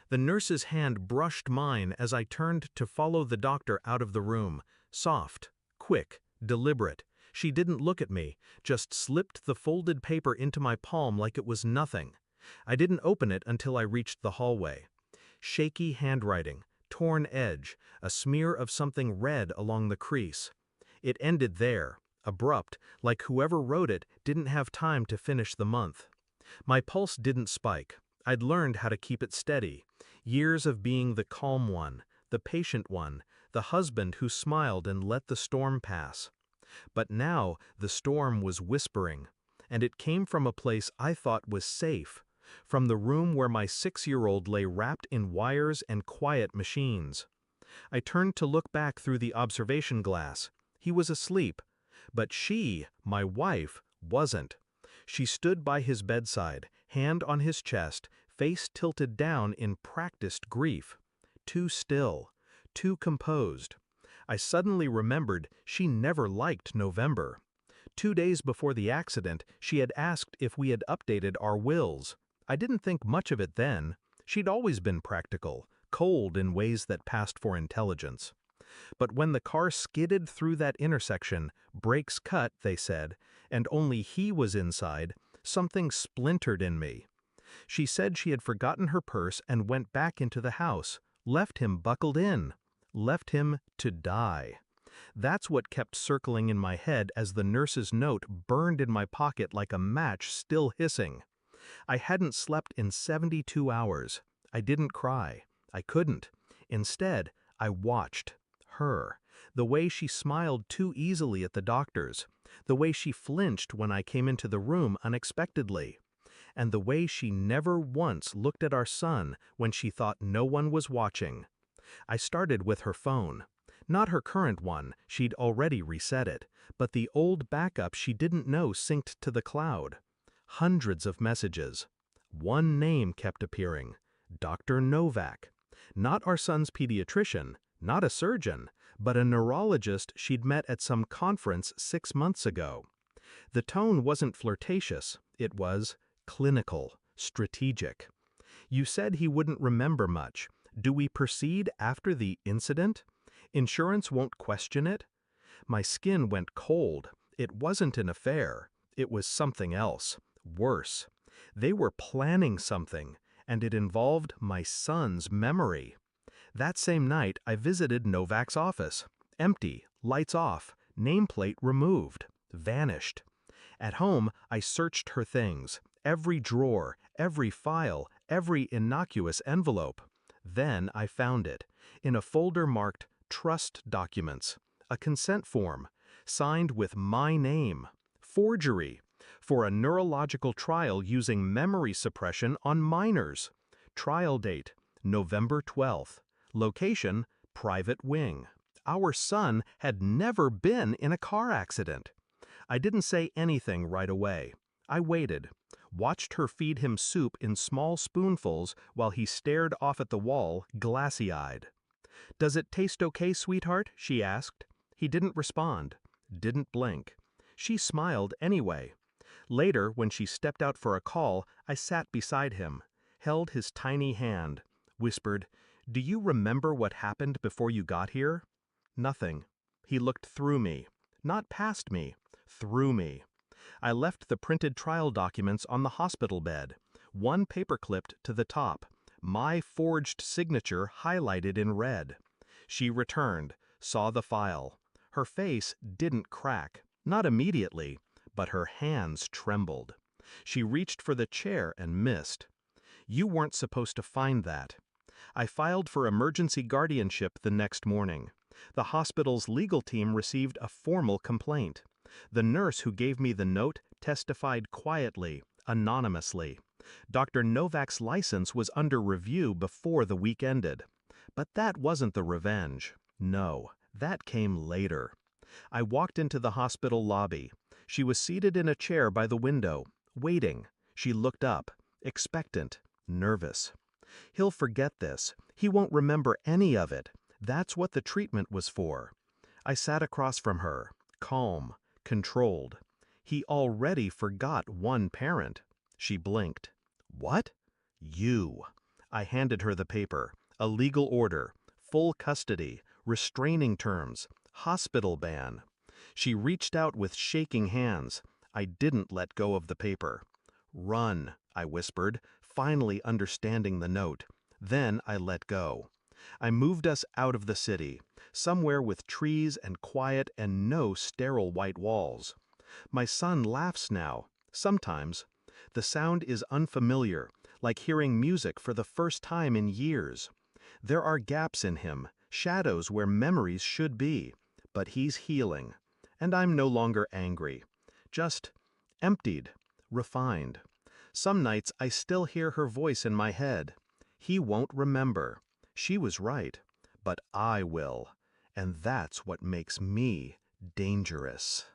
The nurse's hand brushed mine as I turned to follow the doctor out of the room. Soft, quick, deliberate. She didn't look at me, just slipped the folded paper into my palm like it was nothing. I didn't open it until I reached the hallway. Shaky handwriting, torn edge, a smear of something red along the crease. It ended there, abrupt, like whoever wrote it didn't have time to finish the month. My pulse didn't spike. I'd learned how to keep it steady. Years of being the calm one, the patient one, the husband who smiled and let the storm pass. But now the storm was whispering, and it came from a place I thought was safe, from the room where my 6-year-old lay wrapped in wires and quiet machines. I turned to look back through the observation glass. He was asleep, but she, my wife, wasn't. She stood by his bedside, hand on his chest, face tilted down in practiced grief. Too still, too composed. I suddenly remembered she never liked November. 2 days before the accident, she had asked if we had updated our wills. I didn't think much of it then. She'd always been practical, cold in ways that passed for intelligence. But when the car skidded through that intersection, brakes cut, they said, and only he was inside, something splintered in me. She said she had forgotten her purse and went back into the house, left him buckled in, left him to die. That's what kept circling in my head as the nurse's note burned in my pocket like a match still hissing. I hadn't slept in 72 hours. I didn't cry. I couldn't. Instead, I watched her, the way she smiled too easily at the doctors, the way she flinched when I came into the room unexpectedly, and the way she never once looked at our son when she thought no one was watching. I started with her phone. Not her current one, she'd already reset it, but the old backup she didn't know synced to the cloud. Hundreds of messages. One name kept appearing, Dr. Novak. Not our son's pediatrician, not a surgeon, but a neurologist she'd met at some conference 6 months ago. The tone wasn't flirtatious, it was clinical, strategic. You said he wouldn't remember much. Do we proceed after the incident? Insurance won't question it? My skin went cold. It wasn't an affair. It was something else. Worse. They were planning something, and it involved my son's memory. That same night, I visited Novak's office. Empty, lights off, nameplate removed, vanished. At home, I searched her things, every drawer, every file, every innocuous envelope. Then I found it, in a folder marked Trust Documents, a consent form, signed with my name. Forgery, for a neurological trial using memory suppression on minors. Trial date, November 12th. Location, private wing. Our son had never been in a car accident. I didn't say anything right away. I waited, watched her feed him soup in small spoonfuls while he stared off at the wall, glassy-eyed. "Does it taste okay, sweetheart?" she asked. He didn't respond, didn't blink. She smiled anyway. Later, when she stepped out for a call, I sat beside him, held his tiny hand, whispered, "Do you remember what happened before you got here?" Nothing. He looked through me, not past me, through me. I left the printed trial documents on the hospital bed, one paper-clipped to the top, my forged signature highlighted in red. She returned, saw the file. Her face didn't crack, not immediately, but her hands trembled. She reached for the chair and missed. "You weren't supposed to find that." I filed for emergency guardianship the next morning. The hospital's legal team received a formal complaint. The nurse who gave me the note testified quietly, anonymously. Dr. Novak's license was under review before the week ended. But that wasn't the revenge. No, that came later. I walked into the hospital lobby. She was seated in a chair by the window, waiting. She looked up, expectant, nervous. "He'll forget this. He won't remember any of it. That's what the treatment was for." I sat across from her, calm, controlled. "He already forgot one parent." She blinked. "What?" "You." I handed her the paper, a legal order, full custody, restraining terms, hospital ban. She reached out with shaking hands. I didn't let go of the paper. "Run," I whispered, finally understanding the note. Then I let go. I moved us out of the city, somewhere with trees and quiet and no sterile white walls. My son laughs now, sometimes. The sound is unfamiliar, like hearing music for the first time in years. There are gaps in him, shadows where memories should be, but he's healing. And I'm no longer angry. Just emptied, refined. Some nights I still hear her voice in my head. He won't remember. She was right. But I will. And that's what makes me dangerous.